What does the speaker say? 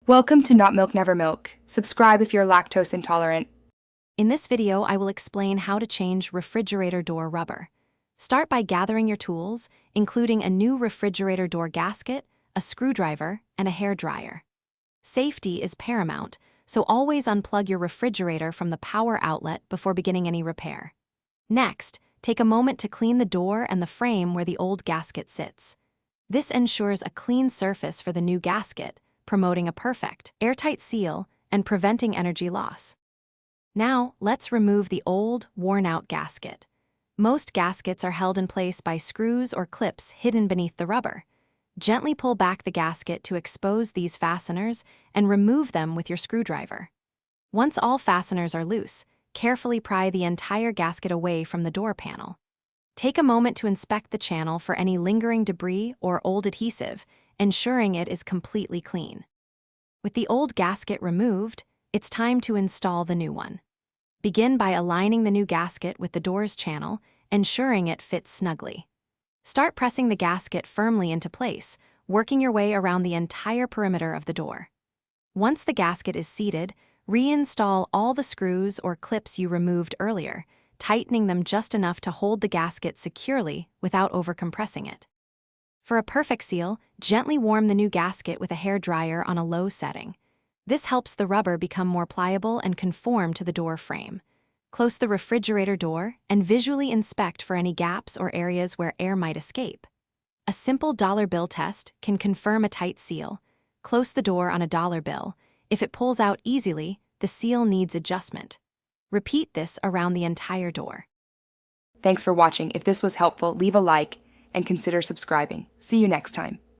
Welcome to Not Milk Never Milk. Subscribe if you're lactose intolerant. In this video, I will explain how to change refrigerator door rubber. Start by gathering your tools, including a new refrigerator door gasket, a screwdriver, and a hair dryer. Safety is paramount, so always unplug your refrigerator from the power outlet before beginning any repair. Next, take a moment to clean the door and the frame where the old gasket sits. This ensures a clean surface for the new gasket, promoting a perfect, airtight seal and preventing energy loss. Now, let's remove the old, worn-out gasket. Most gaskets are held in place by screws or clips hidden beneath the rubber. Gently pull back the gasket to expose these fasteners and remove them with your screwdriver. Once all fasteners are loose, carefully pry the entire gasket away from the door panel. Take a moment to inspect the channel for any lingering debris or old adhesive, ensuring it is completely clean. With the old gasket removed, it's time to install the new one. Begin by aligning the new gasket with the door's channel, ensuring it fits snugly. Start pressing the gasket firmly into place, working your way around the entire perimeter of the door. Once the gasket is seated, reinstall all the screws or clips you removed earlier, tightening them just enough to hold the gasket securely without overcompressing it. For a perfect seal, gently warm the new gasket with a hair dryer on a low setting. This helps the rubber become more pliable and conform to the door frame. Close the refrigerator door and visually inspect for any gaps or areas where air might escape. A simple dollar bill test can confirm a tight seal. Close the door on a dollar bill. If it pulls out easily, the seal needs adjustment. Repeat this around the entire door. Thanks for watching. If this was helpful, leave a like and consider subscribing. See you next time.